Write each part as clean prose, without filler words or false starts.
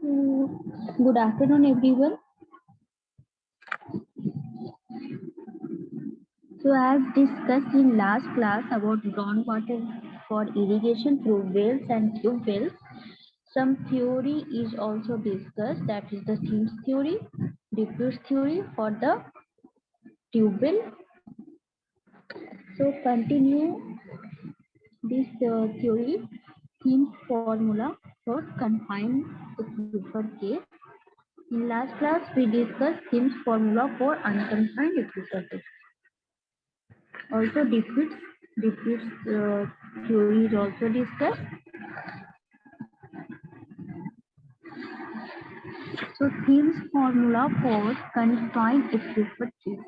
Good afternoon, everyone. So, as discussed in last class about groundwater for irrigation through wells and tube wells, some theory is also discussed, that is the Thames theory, diffuse theory for the tube well. So, continue this theory, Thames formula for confined aquifer case. In last class, we discussed Thames formula for unconfined aquifer case. Also, diffuse theory is also discussed. So, Thames formula for confined aquifer case.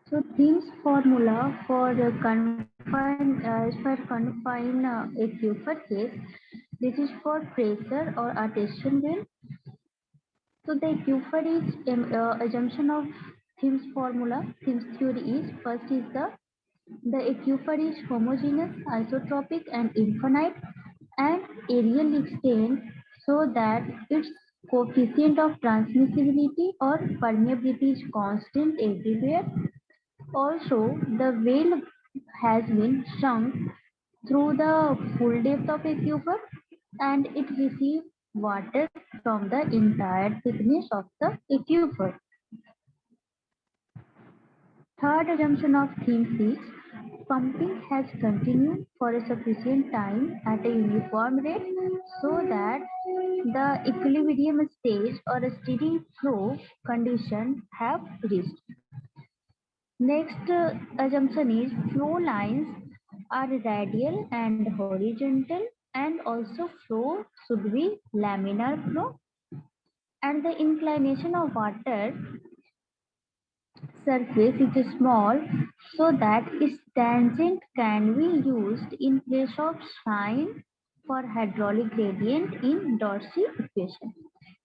So, Thames formula for confined aquifer case. This is for pressure or artesian well. So, the aquifer is assumption of Thames formula. Thames theory is first is the aquifer is homogeneous, isotropic, and infinite, and aerial extent so that its coefficient of transmissibility or permeability is constant everywhere. Also, the well has been sunk through the full depth of aquifer and it receives water from the entire thickness of the aquifer. Third assumption of Thames is pumping has continued for a sufficient time at a uniform rate so that the equilibrium stage or a steady flow condition have reached. Next assumption is flow lines are radial and horizontal, and also flow should be laminar flow, and the inclination of water surface is small so that its tangent can be used in place of sine for hydraulic gradient in Dorsey equation.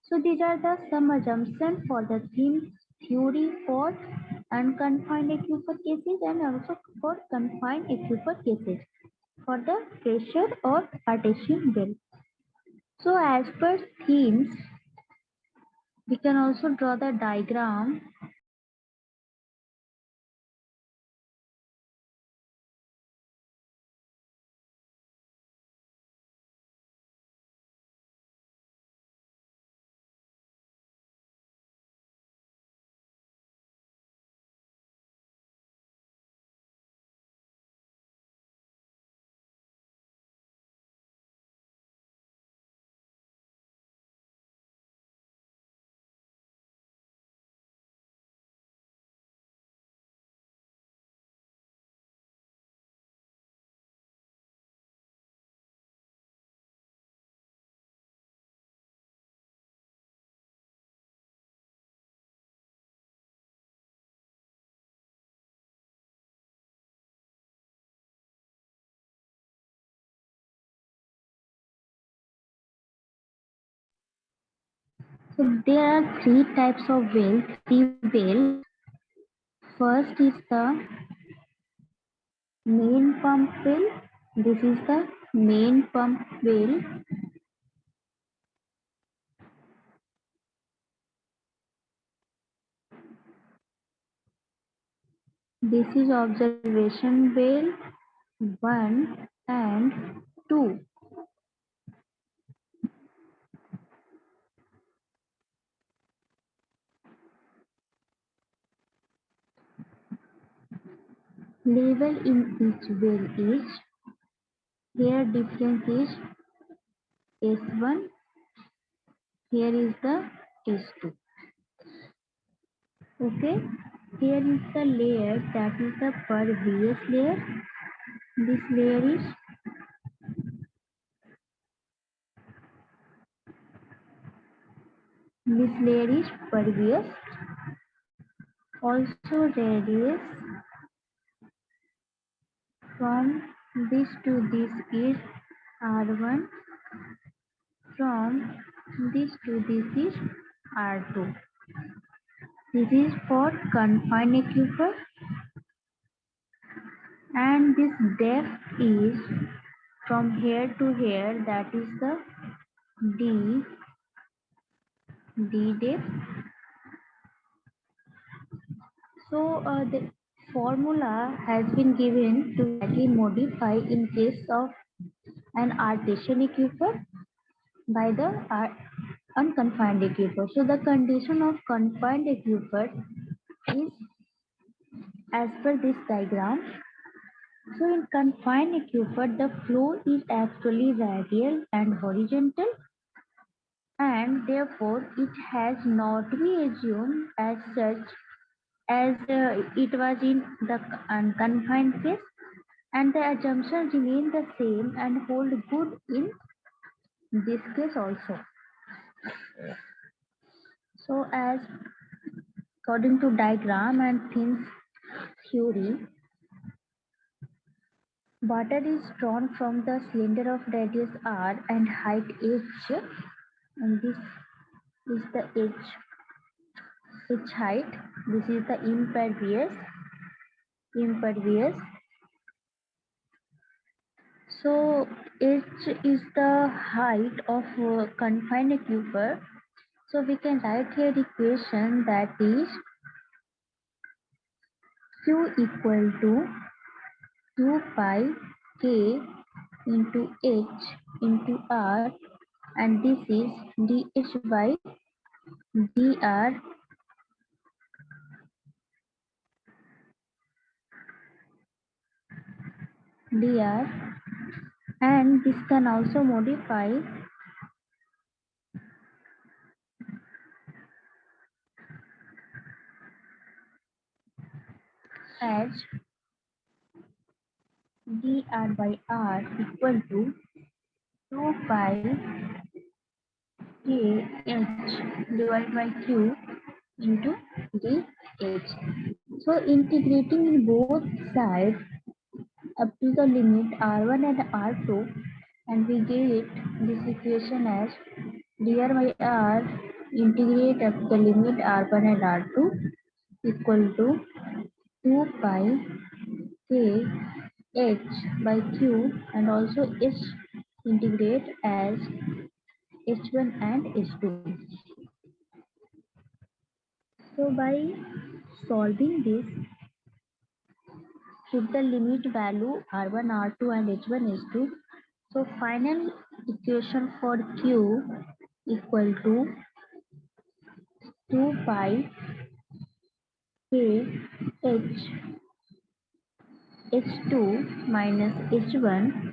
So these are the some assumptions for the theme theory for unconfined aquifer cases and also for confined aquifer cases for the pressure or artesian well. So as per themes, we can also draw the diagram. So there are three types of well, three wells. First is the main pump well. This is the main pump well. This is observation well 1 and 2. level in each well is, here difference is S1, here is the S2. Okay, here is the layer, that is the pervious layer. This layer is pervious. Also radius from this to this is R1, from this to this is R2. This is for confined aquifer, and this depth is from here to here, that is the D depth. So the formula has been given to slightly modify in case of an artesian aquifer by the unconfined aquifer. So the condition of confined aquifer is as per this diagram. So in confined aquifer, the flow is actually radial and horizontal, and therefore it has not been assumed as such as it was in the unconfined case, and the assumptions remain the same and hold good in this case also. So as according to diagram and Finn's theory, water is drawn from the cylinder of radius r and height h, and this is the h height. This is the impervious. So h is the height of confined aquifer. So we can write here equation, that is q equal to 2 pi k into h into r, and this is dh by dr and this can also modify as dr by r equal to 2 pi k h divided by q into dh. So integrating in both sides up to the limit r1 and r2, and we get this equation as dr by r integrate up to the limit r1 and r2 equal to 2 pi k h by q, and also h integrate as h1 and h2. So by solving this, put the limit value r1, r2 and h1, h2. So final equation for q equal to 2 pi k h h2 minus h1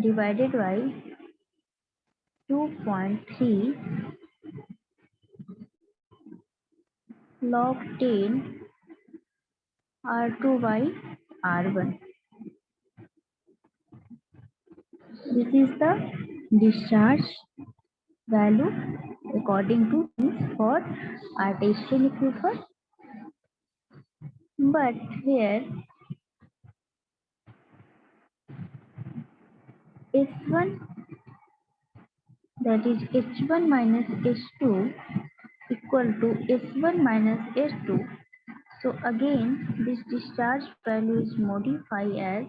divided by 2.3 log 10 r2 by r1. This is the discharge value according to for artesian aquifer. But here S1, that is H1 minus H2 equal to S1 minus S2. So again this discharge value is modified as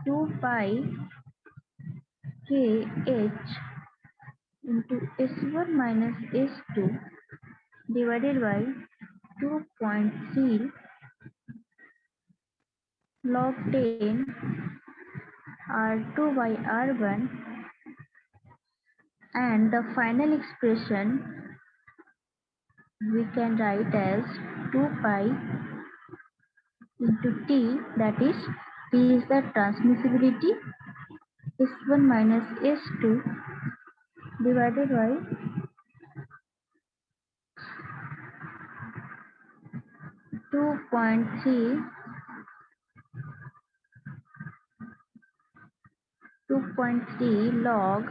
2 pi kh into S1 minus S2 divided by 2.3 log 10 r2 by r1, and the final expression we can write as 2 pi into T, that is T is the transmissibility, S1 minus S2 divided by 2.3 log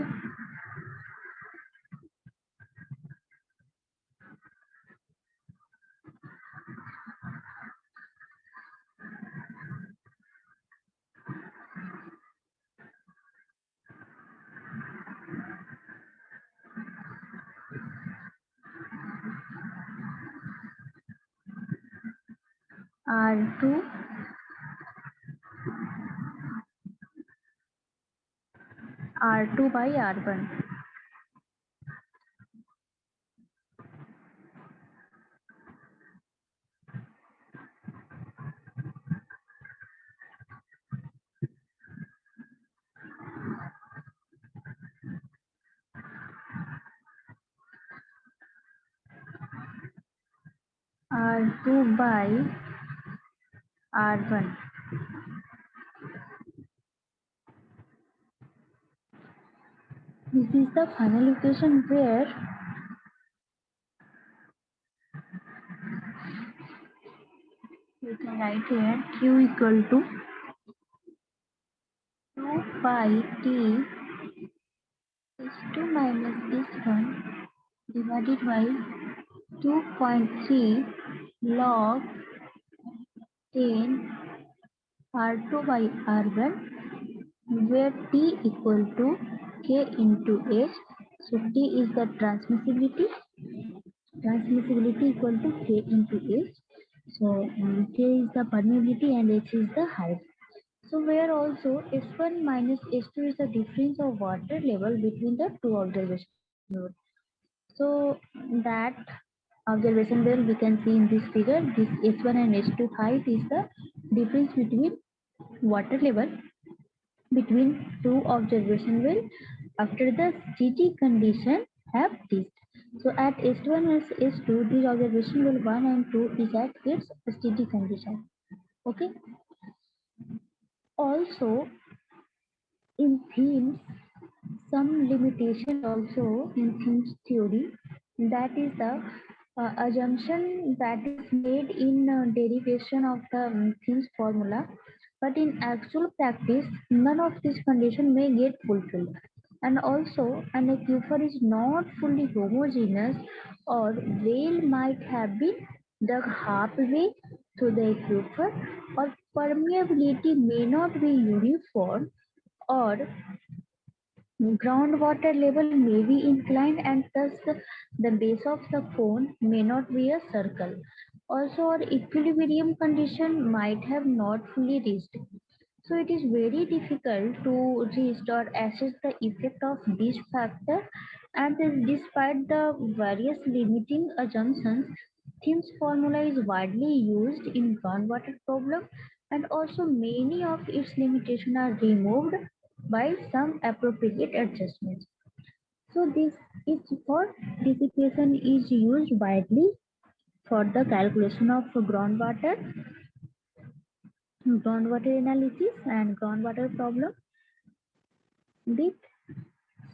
R2 by R1. R2 by R1. This is the final equation where we can write here Q equal to 2 pi T S2 minus S1 divided by 2.3 log 10 R2 by R1, where T equal to K into H. So T is the transmissibility equal to K into H. So K is the permeability and H is the height. So where also S1 minus S2 is the difference of water level between the two observation wells. So that observation well we can see in this figure, this S1 and S2 height is the difference between water level between two observation well after the steady condition have reached. So at S1 and S2, this observation well 1 and 2 is at its steady condition. Okay. Also, in themes, some limitation also in themes theory, that is the assumption that is made in derivation of the themes formula, but in actual practice none of these conditions may get fulfilled, and also an aquifer is not fully homogeneous, or well might have been dug halfway to the aquifer, or permeability may not be uniform, or groundwater level may be inclined, and thus the base of the cone may not be a circle. Also, our equilibrium condition might have not fully reached. So it is very difficult to reach or assess the effect of this factor, and despite the various limiting assumptions, Thiems formula is widely used in groundwater problem, and also many of its limitations are removed by some appropriate adjustments. So this is for this equation is used widely for the calculation of groundwater analysis and groundwater problem with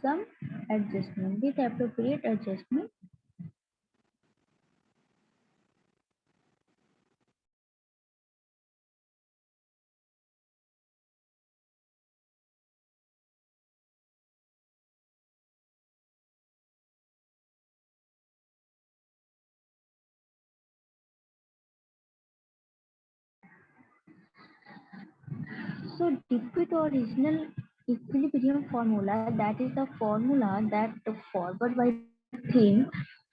some adjustment, with appropriate adjustment. So liquid original equilibrium formula, that is the formula that forward by the theme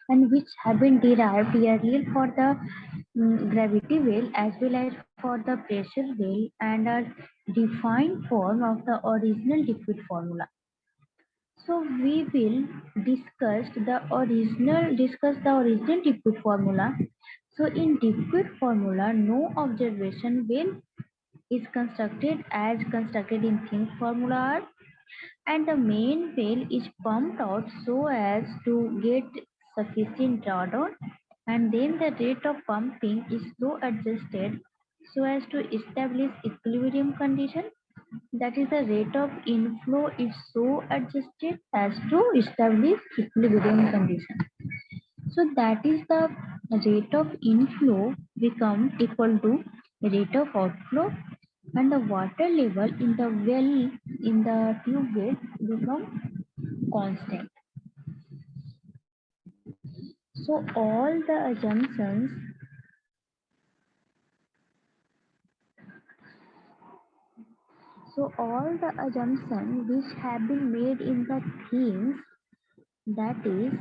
and which have been derived earlier for the gravity well as well as for the pressure well, and are defined form of the original liquid formula. So we will discuss the original liquid formula. So in liquid formula, no observation well is constructed as constructed in thin formula, and the main well is pumped out so as to get sufficient drawdown, and then the rate of pumping is so adjusted so as to establish equilibrium condition. That is the rate of inflow is so adjusted as to establish equilibrium condition. So that is the rate of inflow become equal to rate of outflow, and the water level in the well in the tube bed become constant. So all the assumptions which have been made in the themes, that is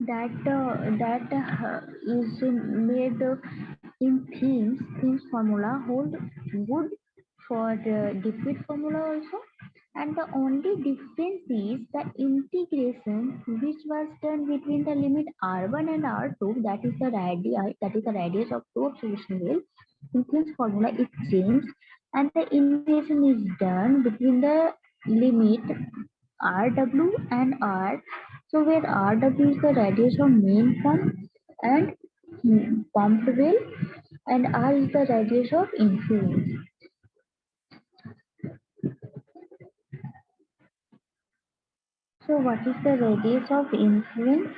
that is made in themes formula hold good for the liquid formula also, and the only difference is the integration which was done between the limit r1 and r2, that is the radius of two observation well in themes formula is changed, and the integration is done between the limit rw and r. So where rw is the radius of main pump and pumped well, and r is the radius of influence. So what is the radius of influence?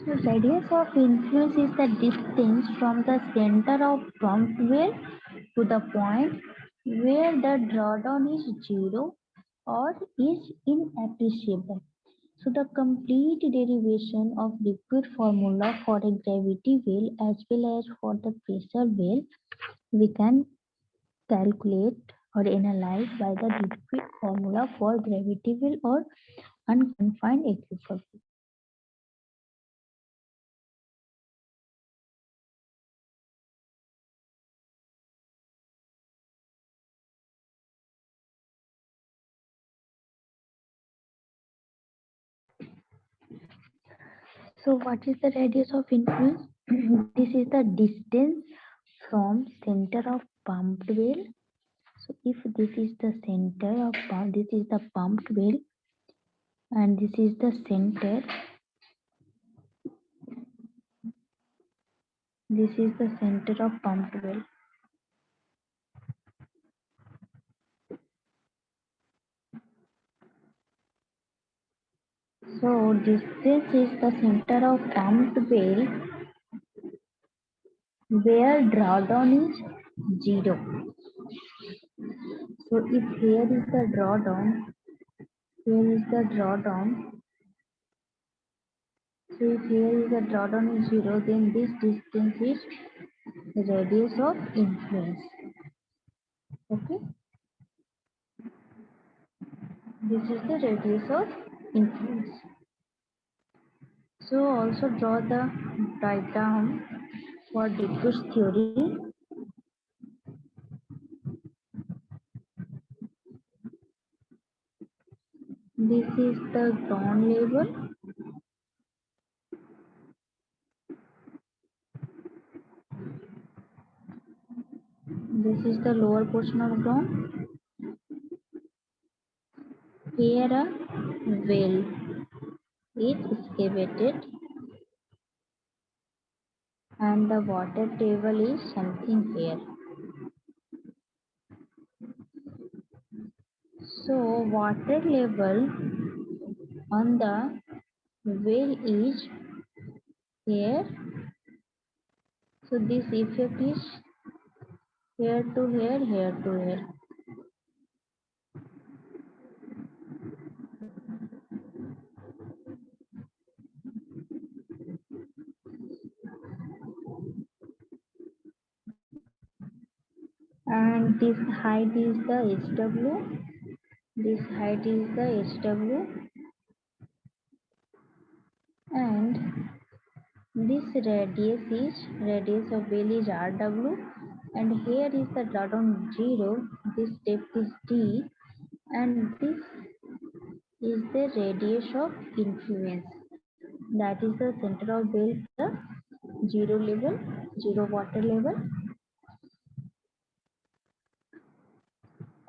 So radius of influence is the distance from the center of pump well to the point where the drawdown is zero or is inappreciable. So the complete derivation of liquid formula for a gravity well as well as for the pressure well we can calculate or analyze by the liquid formula for gravity well or unconfined aquifer. So what is the radius of influence? This is the distance from center of pumped well. So if this is the center of pump, this is the pumped well, and this is the center. This is the center of pumped well. So distance is the center of pumped well where drawdown is zero. So if here is the drawdown, here is the drawdown. So if here is the drawdown is zero, then this distance is radius of influence. Okay, this is the radius of influence. So also draw the diagram for diffuse theory. This is the ground level. This is the lower portion of ground. Here a well is excavated and the water table is something here. So water level on the well is here. So this effect is here to here, here to here. And this height is the HW. This height is the HW, and this radius of well is RW. and here is the drawdown 0. This depth is d, and this is the radius of influence, that is the center of bell, the zero level, zero water level.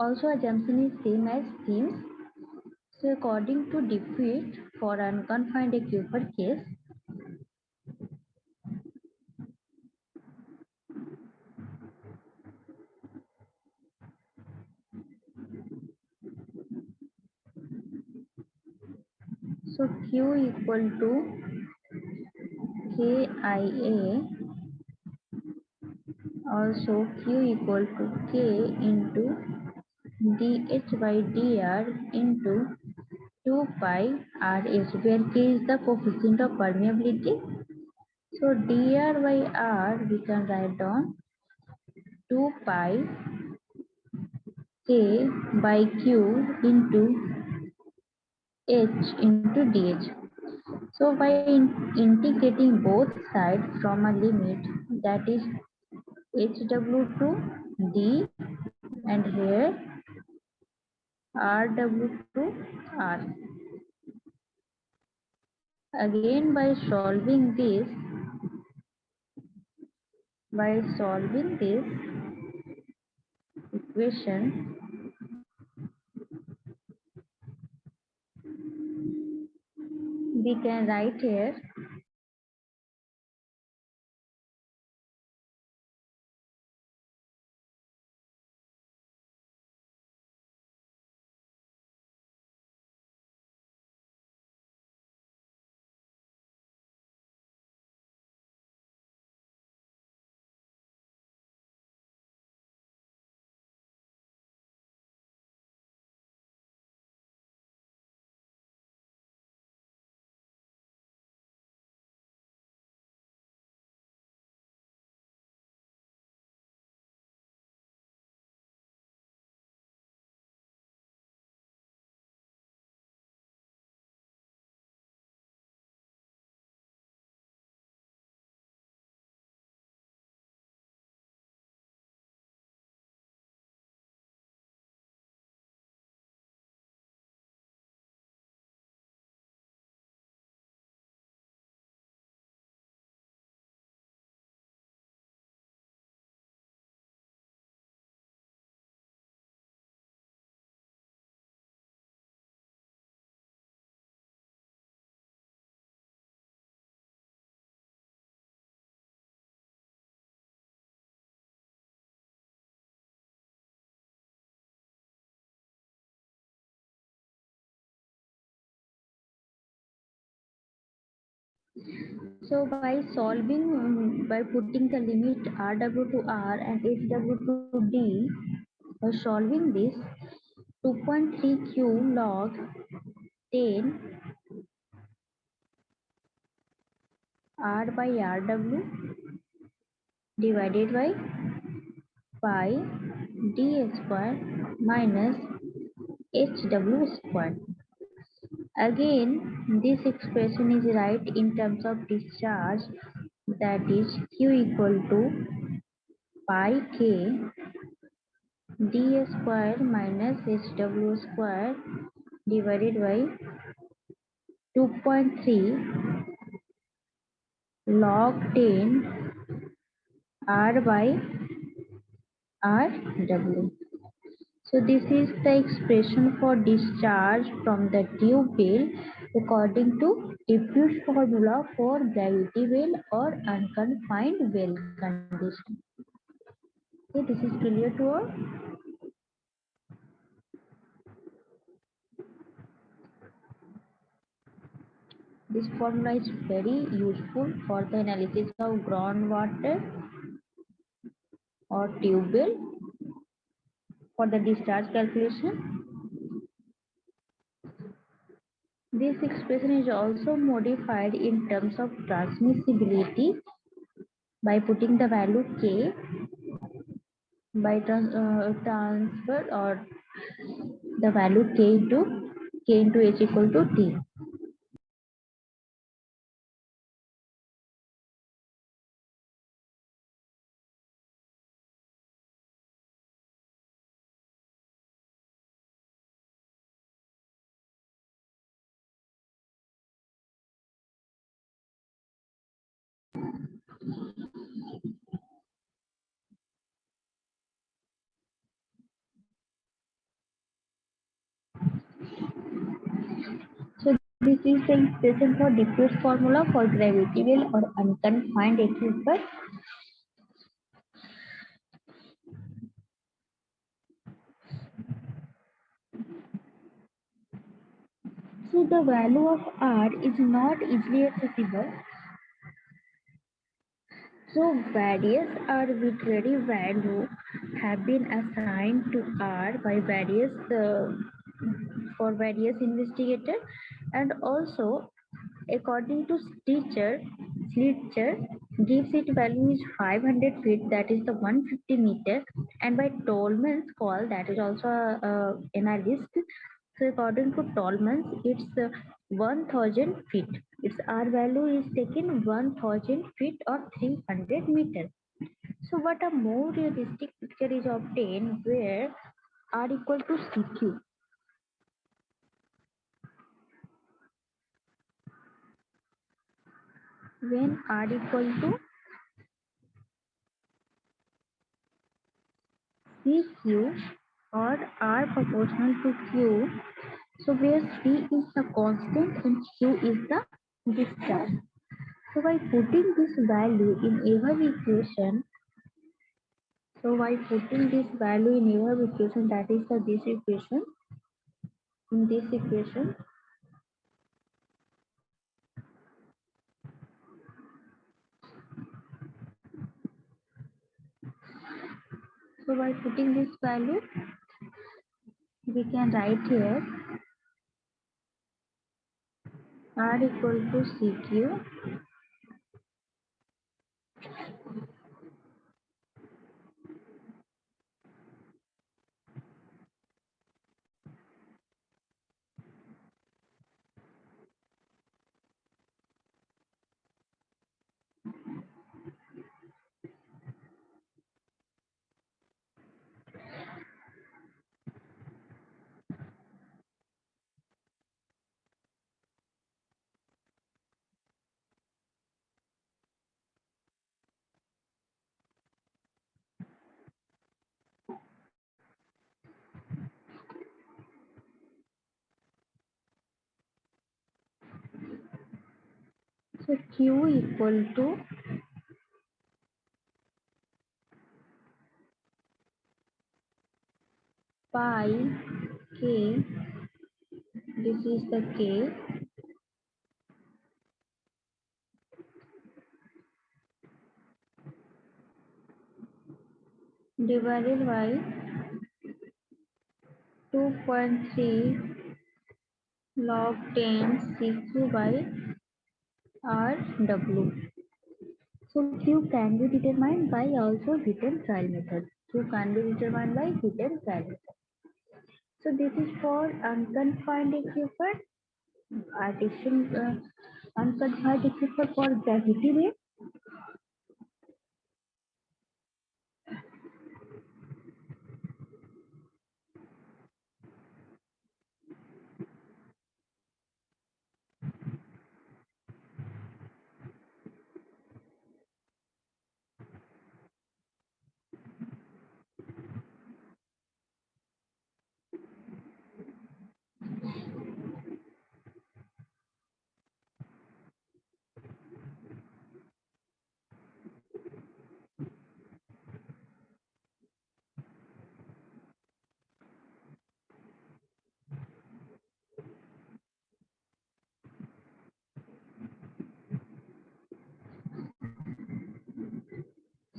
Also, assumption is same as themes. So according to Diffit, for unconfined Kuiper case, so Q equal to KIA, also Q equal to K into dH by dr into 2 pi Rs, where K is the coefficient of permeability. So dr by r we can write down 2 pi K by Q into H into dH. So by integrating both sides from a limit, that is HW to D, and here RW to R. Again by solving this equation, we can write here so by solving by putting the limit RW to R and HW to D, by solving this 2.3 Q log 10 R by RW divided by pi d square minus HW square. Again, this expression is right in terms of discharge, that is Q equal to pi K d square minus HW square divided by 2.3 log 10 R by RW. So this is the expression for discharge from the tube well according to Diffut's formula for gravity well or unconfined well condition. Okay, this is clear to all. This formula is very useful for the analysis of groundwater or tube well for the discharge calculation. This expression is also modified in terms of transmissibility by putting the value K by transfer or the value K into H equal to T. So this is the expression for diffuse formula for gravity well or unconfined equivalent. So the value of R is not easily accessible. So various arbitrary value have been assigned to R by various for various investigators, and also according to Slitcher gives it value is 500 feet, that is the 150 meter, and by Tolman's call, that is also analyst. So according to Tolman's, it's 1000 feet. Its R value is taken 1000 feet or 300 meters. So what a more realistic picture is obtained where R equal to CQ. When R equal to CQ or R proportional to Q, so where C is the constant and Q is the discharge. So by putting this value in our equation, that is the this equation, in this equation, so by putting this value, we can write here R equal to CQ so Q equal to pi K, this is the K, divided by 2.3 log 10 CQ by RW. So Q can be determined by also hit and trial method. Q can be determined by hit and trial method. So this is for unconfined equipment, artificial unconfined equipment for gravity wave.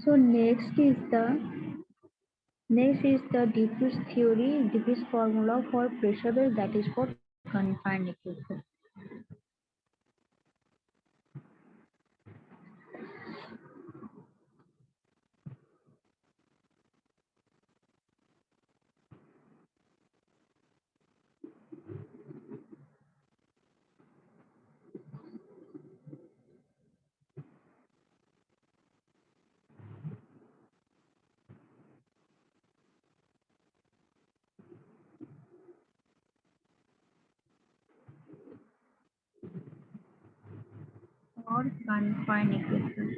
So next is the diffuse theory, diffuse formula for pressure wave, that is for confined equipment. Or confined equipment.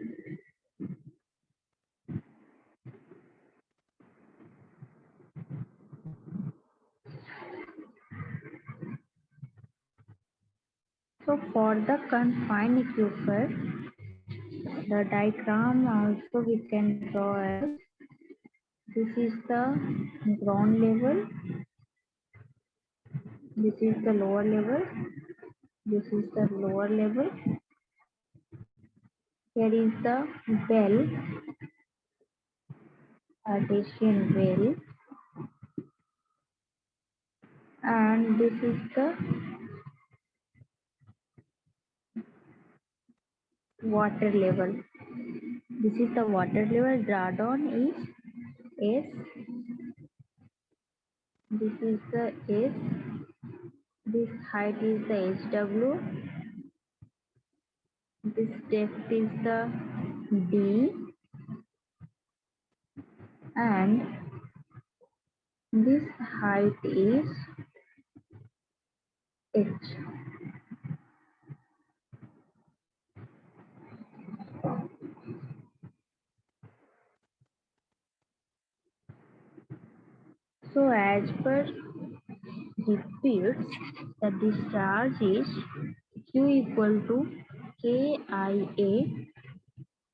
So for the confined aquifer, the diagram also we can draw as this is the ground level, this is the lower level, this is the lower level. Here is the well, artesian well, and this is the water level. This is the water level. Radon is S. This is the S. This height is the HW. This depth is the D, and this height is H. So as per repeats, the discharge is Q equal to KIA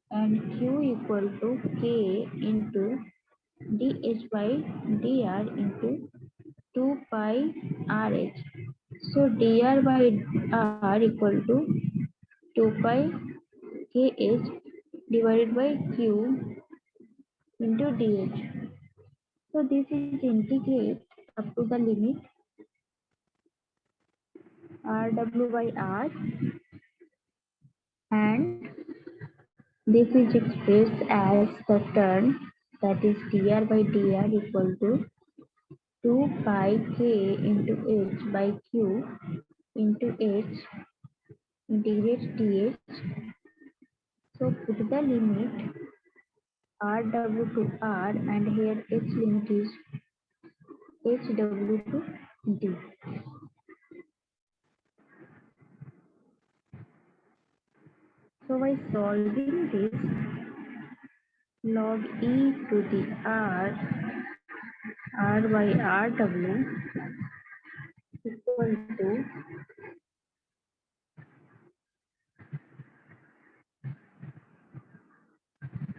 and Q equal to K into dH by dr into 2 pi RH. So dr by r equal to 2 pi kh divided by q into dh. So this is integrate up to the limit rw by r, and this is expressed as the term that is dr by dr equal to 2 pi k into h by q into h integrate dh. So put the limit rw to r, and here h limit is hw to d. So by solving this, log e to the r by rw equal to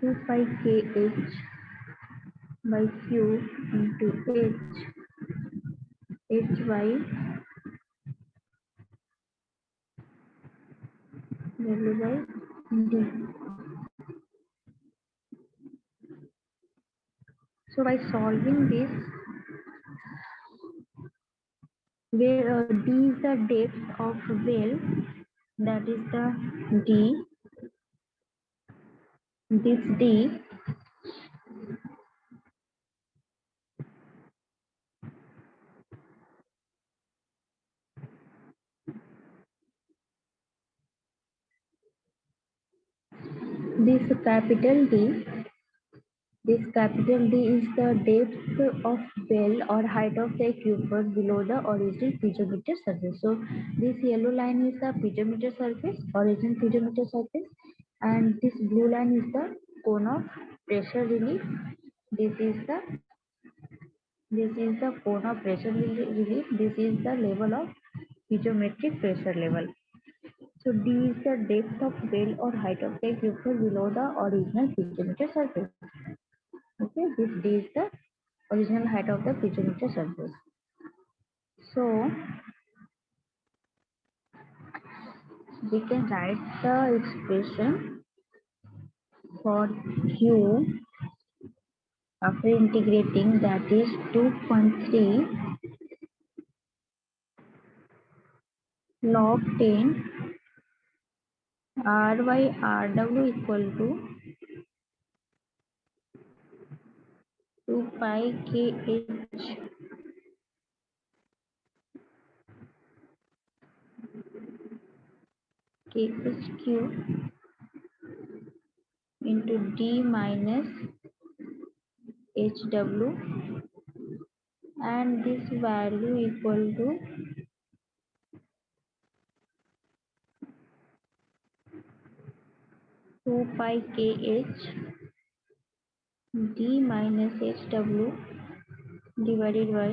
2 pi kh by q into h by w by d. So by solving this, where d is the depth of well, that is the d. This d this capital D, this capital D is the depth of well or height of the aquifer below the original piezometer surface. So this yellow line is the piezometer surface, original piezometer surface, and this blue line is the cone of pressure relief. This is the cone of pressure relief. This is the level of piezometric pressure level. So D is the depth of well or height of the aquifer below the original piezometer surface. Okay, this D is the original height of the piezometer surface. So we can write the expression for Q after integrating, that is 2.3 log 10 R by RW equal to 2 pi KHQ into D minus HW, and this value equal to 2 pi KH D minus HW divided by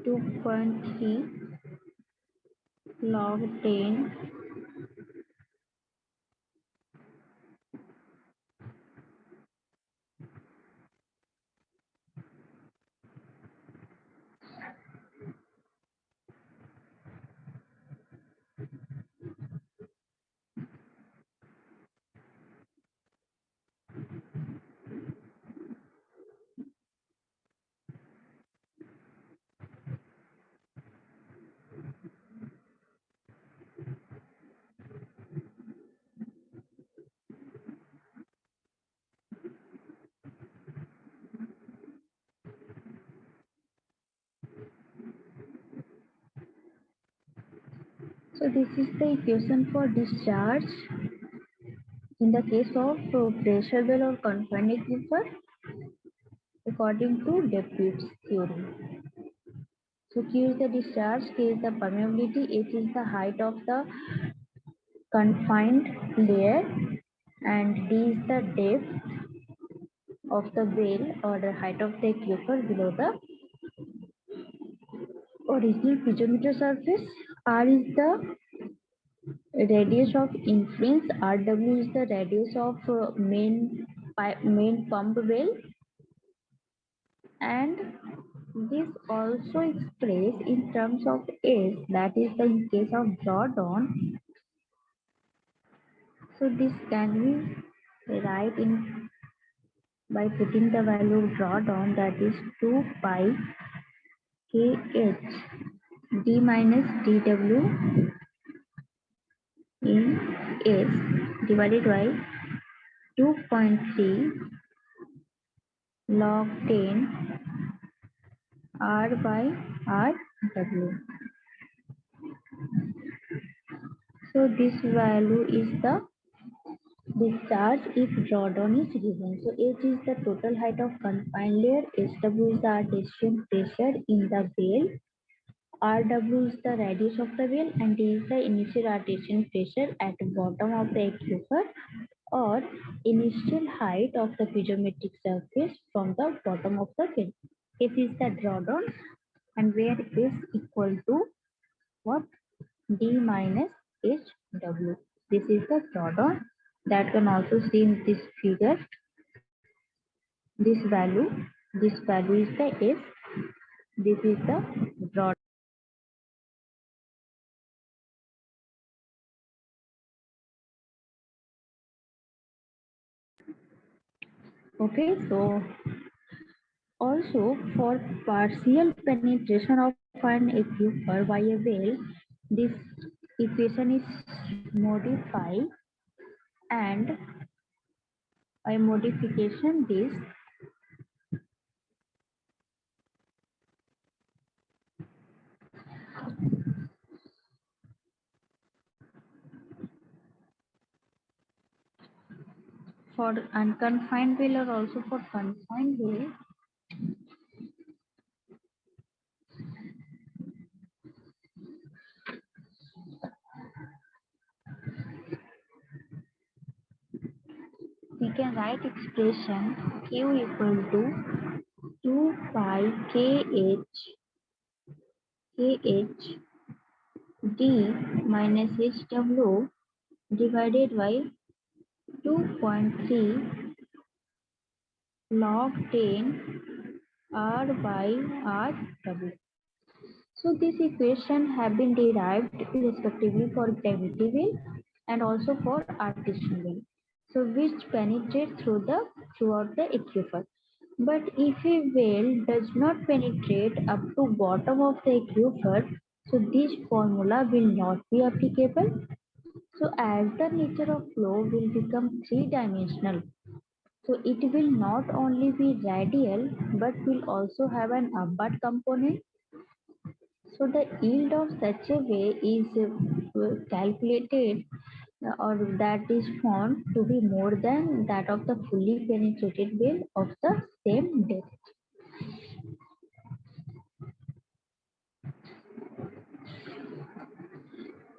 2.3 log 10 So this is the equation for discharge in the case of pressure well or confined aquifer according to Depute's theorem. So Q is the discharge, K is the permeability, H is the height of the confined layer, and D is the depth of the well or the height of the aquifer below the original piezometer surface. R is the radius of influence. RW is the radius of main pump well, and this also expressed in terms of S, that is the in case of drawdown. So this can be right in by putting the value of drawdown, that is 2 pi kh d minus dw in S divided by 2.3 log 10 r by rw. So this value is the discharge if drawdown is given. So H is the total height of confined layer, SW is the artesian pressure in the well, RW is the radius of the well, and D is the initial artesian pressure at the bottom of the aquifer or initial height of the piezometric surface from the bottom of the well. F is the drawdown, and where is equal to what? D minus HW. This is the drawdown that can also see in this figure. This value is the S. This is the drawdown. Okay, so also for partial penetration of an aquifer by a well, this equation is modified, and by modification this for unconfined well or also for confined well, we can write expression Q equal to 2 pi kh d minus hw divided by 2.3 log 10 r by rw. So this equation have been derived respectively for gravity well and also for artesian well. So which penetrate throughout the aquifer. But if a well does not penetrate up to bottom of the aquifer, so this formula will not be applicable. So as the nature of flow will become three-dimensional, so it will not only be radial but will also have an upward component. So the yield of such a way is calculated or that is found to be more than that of the fully penetrated well of the same depth.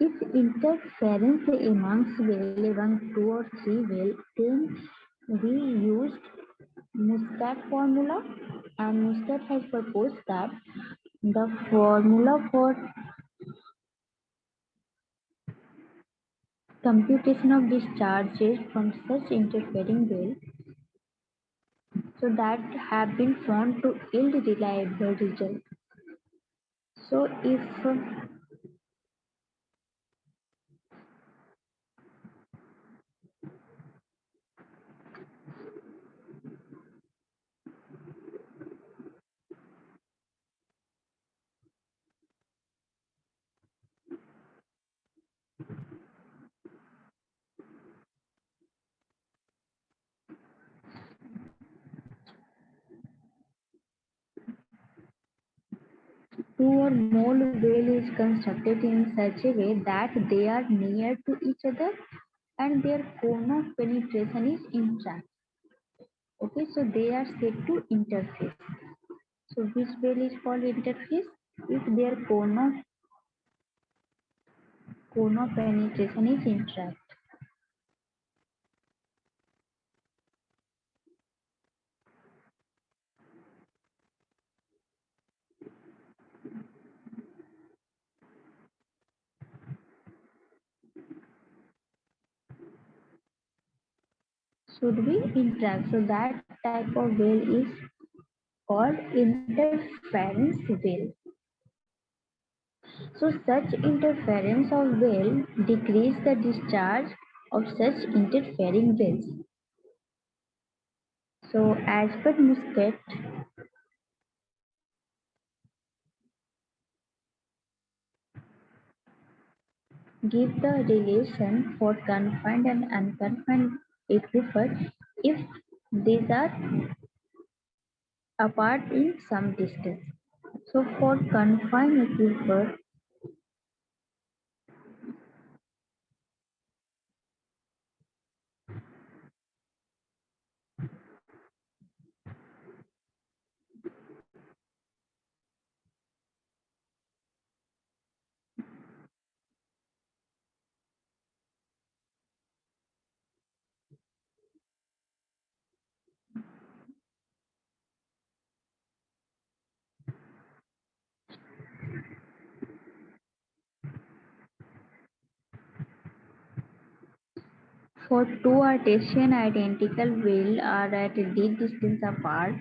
If interference amongst well among two or three well, then we used Muscat formula, and Muscat has proposed that the formula for computation of discharges from such interfering well so that have been found to yield reliable result. So if two or more well is constructed in such a way that they are near to each other and their cone of penetration is intact. Okay, so they are said to interface. So which well is called interface? If their cone of penetration is intact. Should be intact. So that type of well is called interference well. So such interference of well decrease the discharge of such interfering wells. So as per Muscat, give the relation for confined and unconfined aquifer if these are apart in some distance. So for confined aquifer, for two artesian identical wells are at a d distance apart,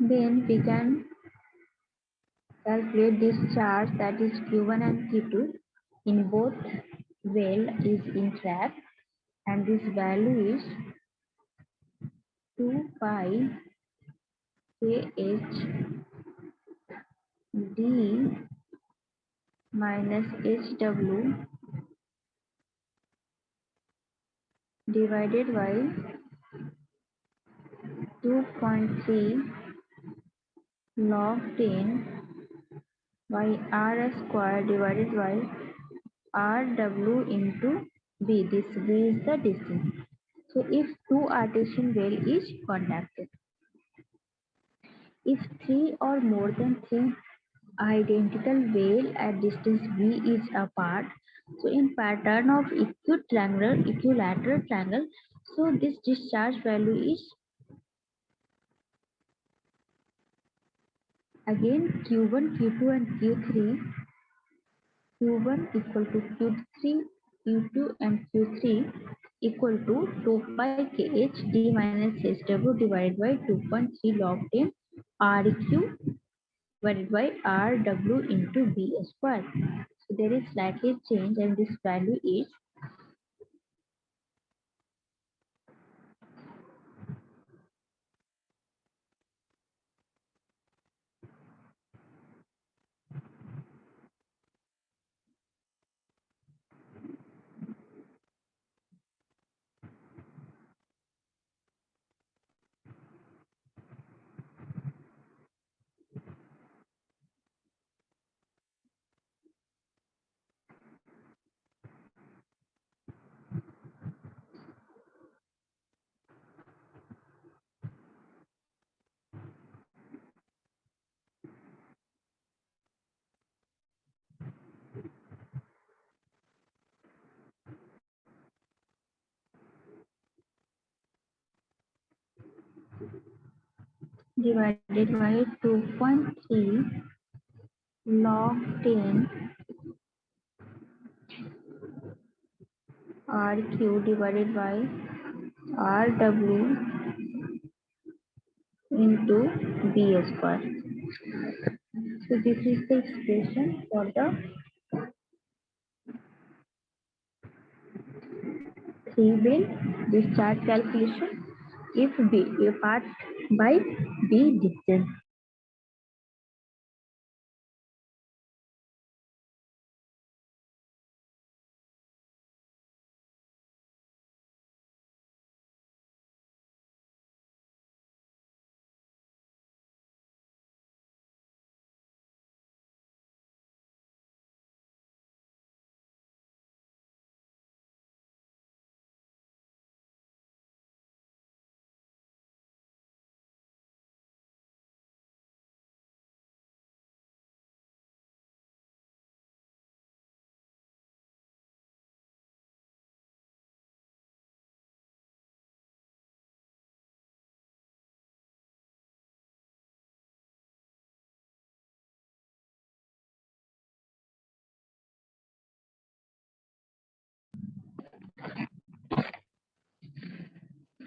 then we can calculate discharge, that is Q1 and Q2 in both well is entrapped, and this value is 2 pi kh d minus hw divided by 2.3 log 10 by r square divided by rw into b. This b is the distance. So if two artesian well is contacted, if three or more than three identical well at distance b is apart, so in pattern of equilateral triangle, so this discharge value is again q1, q2 and q3. q1 equal to q3, q2 and q3 equal to 2 pi kh d minus hw divided by 2.3 log 10 req divided by rw into b square. So there is slightly change, and this value is divided by 2.3 log 10 RQ divided by RW into B square. So this is the expression for the 3-wheel discharge calculation if B a part by B distance.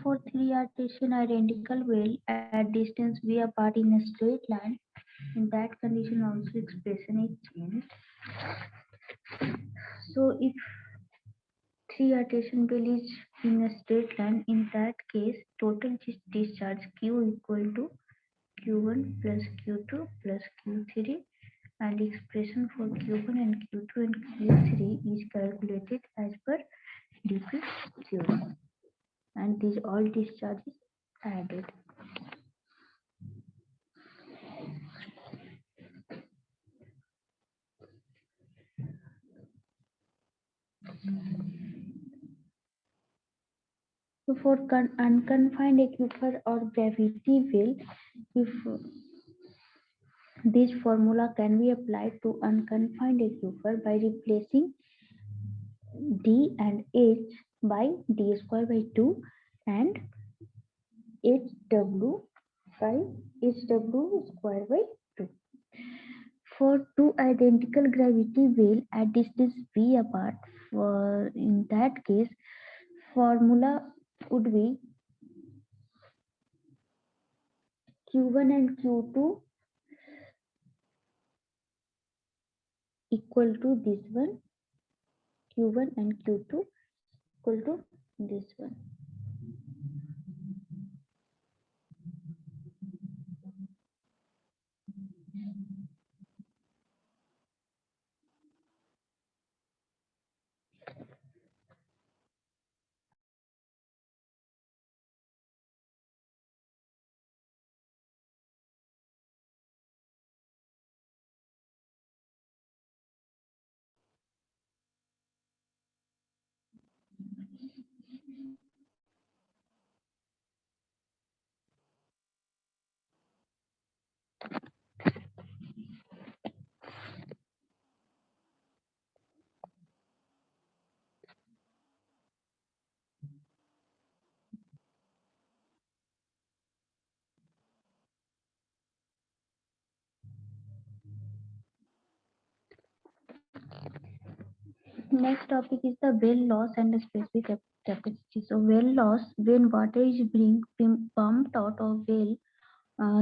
For 3 artesian identical well at distance v apart in a straight line, in that condition also expression is changed. So if 3 artesian well is in a straight line, in that case total discharge Q equal to Q1 plus Q2 plus Q3, and expression for Q1 and Q2 and Q3 is calculated as per dp theorem, and these all discharges added. So for unconfined aquifer or gravity well, if this formula can be applied to unconfined aquifer by replacing d and h by d square by 2 and hw by hw square by 2. For two identical gravity well at distance v apart, for in that case formula would be Q1 and Q2 equal to this one, Q1 and Q2 equal to this one. Next topic is the well loss and the specific capacity. So well loss, when water is being pumped out of well,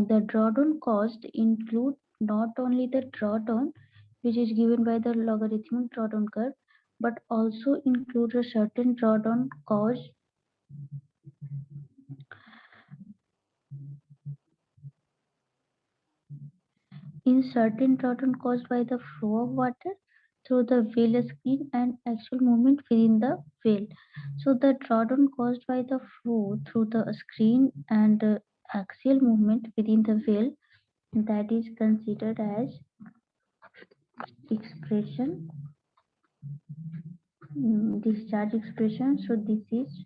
the drawdown cost include not only the drawdown which is given by the logarithmic drawdown curve, but also include a certain drawdown cost in certain drawdown caused by the flow of water through the well screen and actual movement within the well. So the drawdown caused by the flow through the screen and axial movement within the well, that is considered as expression, discharge expression. So this is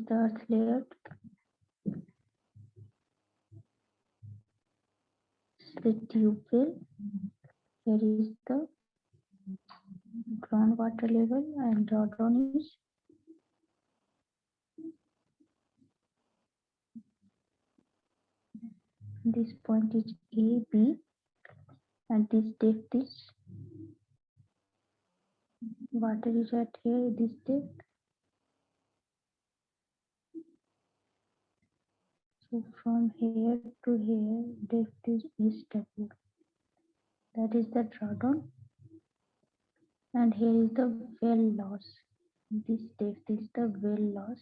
the earth layer. the tube well. Here is the groundwater level and drawdown is this point is A, B, and this depth is water is at here, this depth. So from here to here, depth is SW. That is the drawdown. And here is the well loss. This depth is the well loss.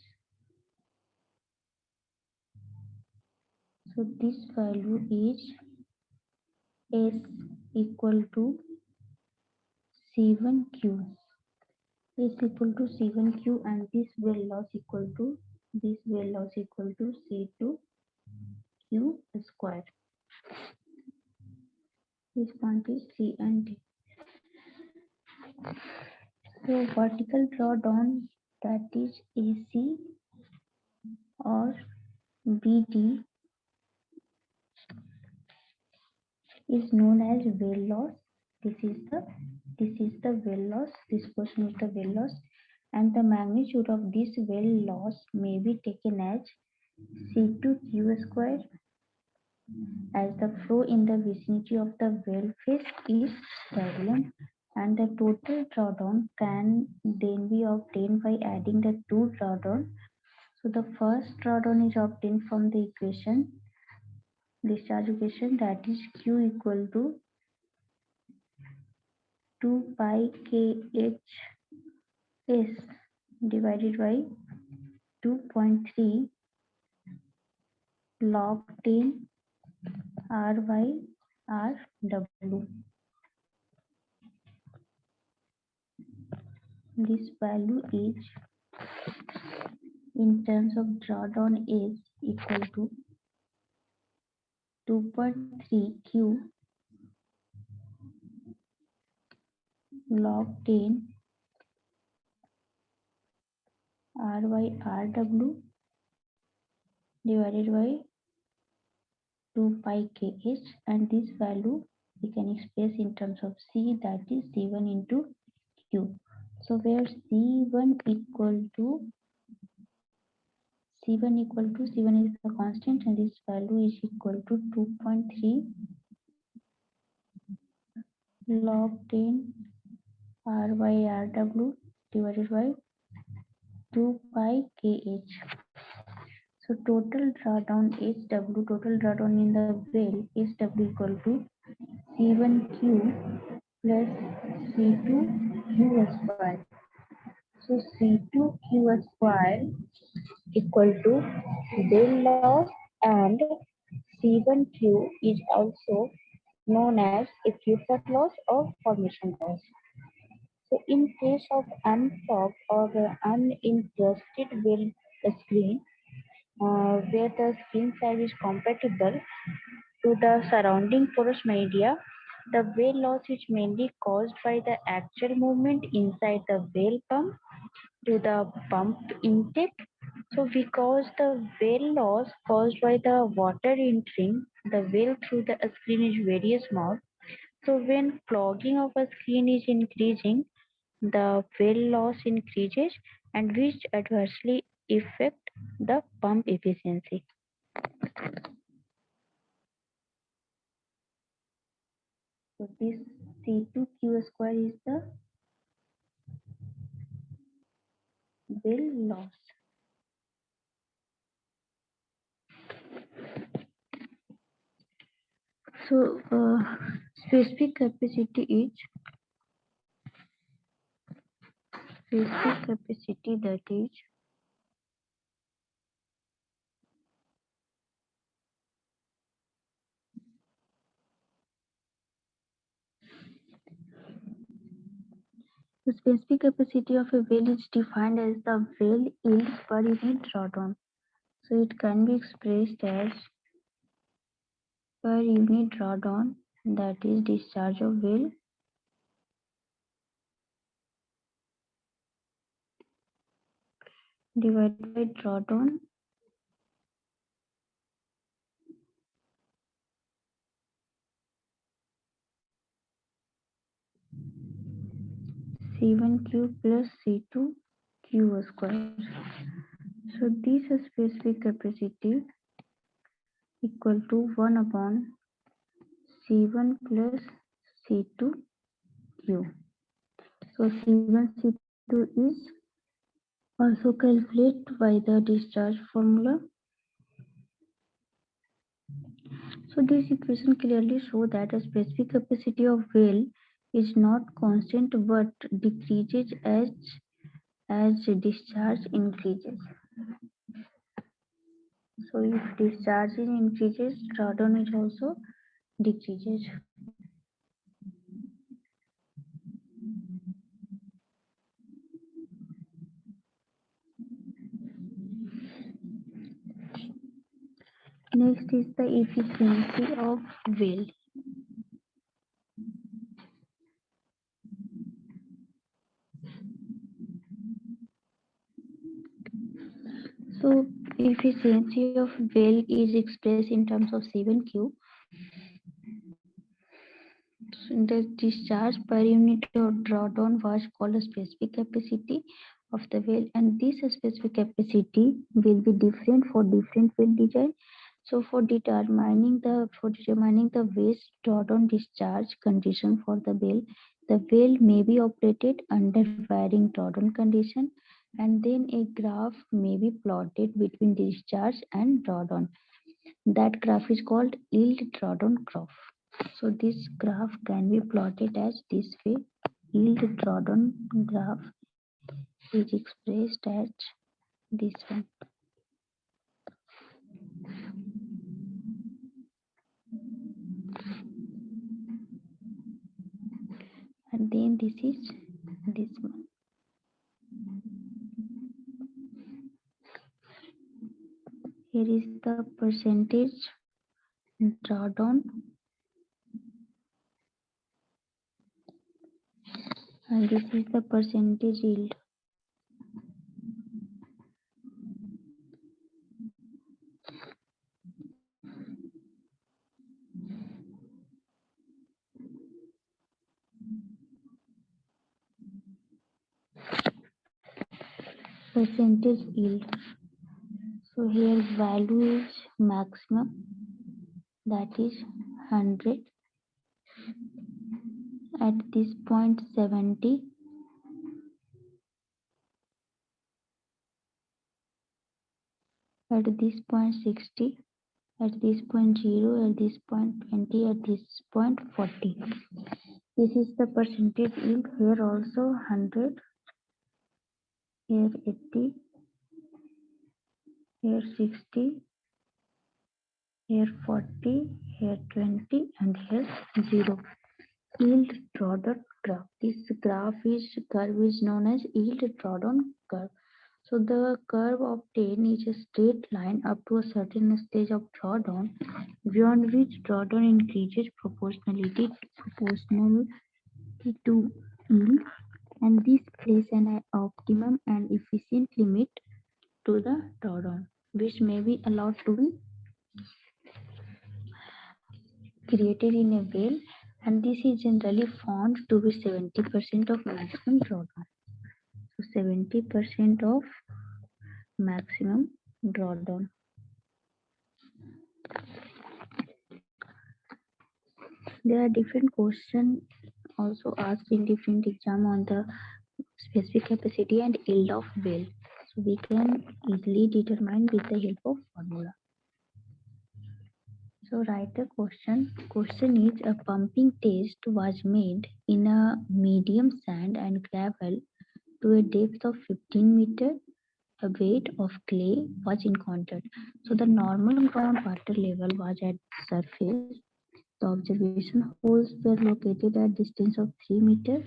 So this value is S equal to C1Q. S equal to C1Q and this well loss equal to C2Q square. This point is C and D. So vertical drawdown, that is AC or BD, is known as well loss. This is the well loss. This portion is the well loss, and the magnitude of this well loss may be taken as C2Q square, as the flow in the vicinity of the well face is stagnant, and the total drawdown can then be obtained by adding the two drawdown. So the first drawdown is obtained from the equation, discharge equation, that is Q equal to 2 pi kh s divided by 2.3 log 10 r by r w. This value is, in terms of drawdown, is equal to 2.3 Q log 10 r by rw divided by 2 pi kh, and this value we can express in terms of C, that is C1 into Q. So where C1 is the constant, and this value is equal to 2.3 log 10 r by rw divided by 2 pi kh. So total drawdown SW, total drawdown in the well SW equal to C1Q plus C2Q square. So C2Q square equal to well loss, and C1Q is also known as effluent loss or formation loss. So in case of unplugged or uninterested well screen, where the screen size is compatible to the surrounding porous media, the well loss is mainly caused by the actual movement inside the well pump to the pump intake. So because the well loss caused by the water entering the well through the screen is very small, so when clogging of a screen is increasing, the well loss increases, and which adversely affect the pump efficiency. So this C2Q square is the well loss. So specific capacity that is the specific capacity of a well is defined as the well yield per unit drawdown. So it can be expressed as per unit drawdown, that is discharge of well, divided by drawdown C1Q plus C2Q square. So this specific capacity equal to 1 upon C1 plus C2Q. So C1, C2 is also calculated by the discharge formula. So this equation clearly shows that a specific capacity of well is not constant but decreases as discharge increases. So if discharge increases, drawdown is also decreases. Next is the efficiency of well. So efficiency of well is expressed in terms of C1Q. The discharge per unit of drawdown was called a specific capacity of the well, and this specific capacity will be different for different well design. So for determining the waste drawdown discharge condition for the well may be operated under varying drawdown condition, and then a graph may be plotted between discharge and drawdown. That graph is called yield drawdown graph. So this graph can be plotted as this way. Yield drawdown graph is expressed as this one. And then this is this one. Here is the percentage drawdown, and this is the percentage yield. Percentage yield. So here value is maximum, that is 100. At this point 70, at this point 60, at this point 0, at this point 20, at this point 40. This is the percentage yield. Here also 100, here 80, here 60, here 40, here 20, and here 0. Yield drawdown graph. This curve is known as yield drawdown curve. So the curve obtained is a straight line up to a certain stage of drawdown, beyond which drawdown increases proportional to yield, and this places an optimum and efficient limit to the drawdown, which may be allowed to be created in a well, and this is generally found to be 70% of maximum drawdown. So 70% of maximum drawdown. There are different questions also asked in different exam on the specific capacity and yield of well. So we can easily determine with the help of formula. So write the question. Question is, a pumping test was made in a medium sand and gravel to a depth of 15 meters. A weight of clay was encountered. So the normal groundwater level was at surface. The observation holes were located at distance of 3 meters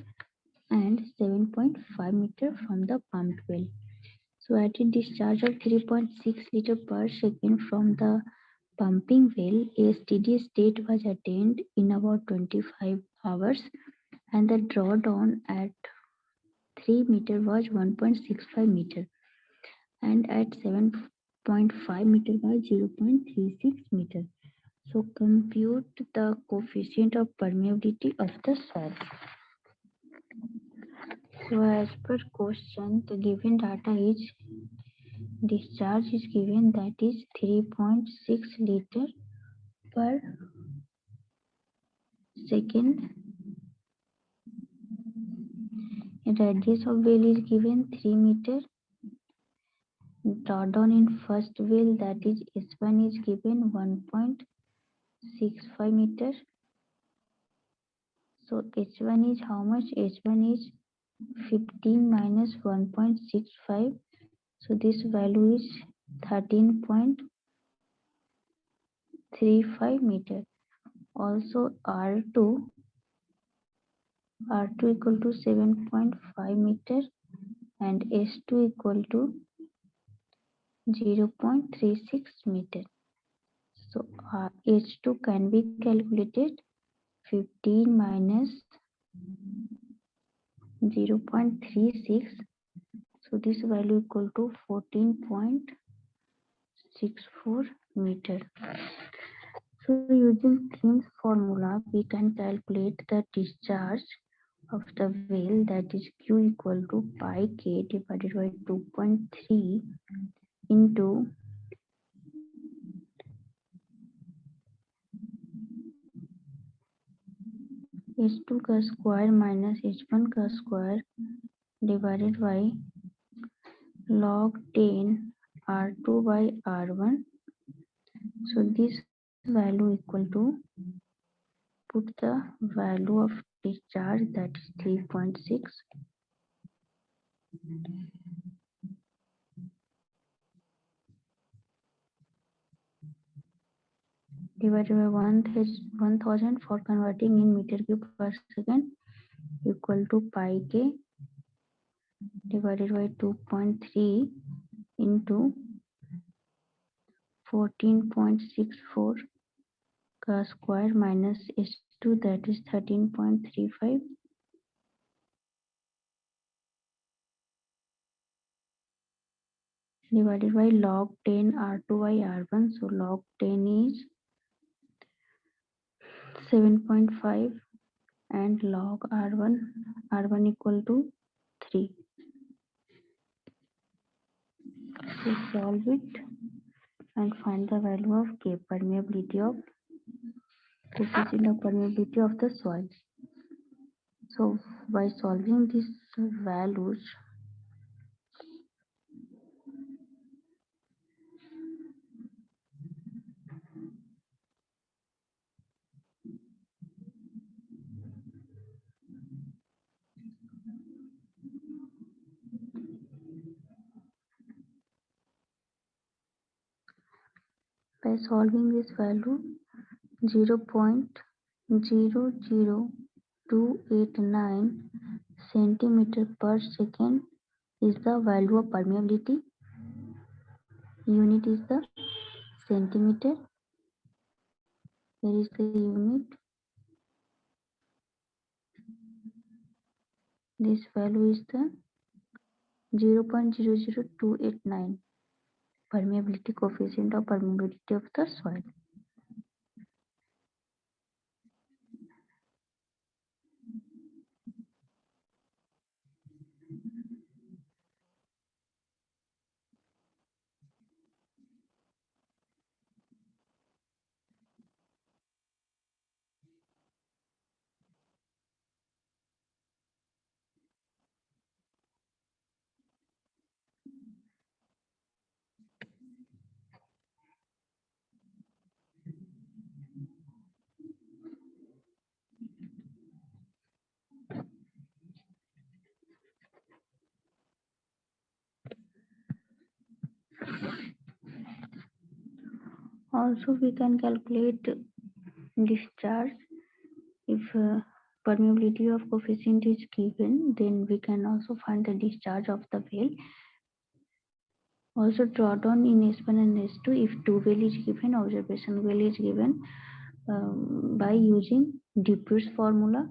and 7.5 meters from the pumped well. So at a discharge of 3.6 liters per second from the pumping well, a steady state was attained in about 25 hours, and the drawdown at 3 meters was 1.65 meters, and at 7.5 meters was 0.36 meters. So compute the coefficient of permeability of the soil. So as per question, the given data is discharge is given, that is 3.6 liter per second. Radius of well is given 3 meter. Drawdown in first well, that is S1, is given 1.65 meter. So H1 is how much? H1 is 15 minus 1.65. So this value is 13.35 meter. Also R2 equal to 7.5 meter and S2 equal to 0.36 meter. So H2 can be calculated 15 minus 0.36. So this value equal to 14.64 meter. So using Thiems formula, we can calculate the discharge of the well, that is Q equal to pi K divided by 2.3 into H2 का square minus H1 का square divided by log 10 R2 by R1. So this value equal to, put the value of discharge, that is 3.6 divided by 1000 for converting in meter cube per second equal to pi K divided by 2.3 into 14.64 का square minus H2, that is 13.35 divided by log 10 R2 by R1. So log 10 is 7.5 and log R1 equal to 3. So solve it and find the value of K, permeability of coefficient of permeability of the soil. So by solving these values, value 0.00289 centimeter per second is the value of permeability. Unit is the centimeter. Here is the unit. This value is the 0.00289 permeability coefficient of permeability of the soil. Also, we can calculate discharge. If permeability of coefficient is given, then we can also find the discharge of the well. Also, drawdown in S1 and S2 if two well is given, observation well is given by using Dupuis formula.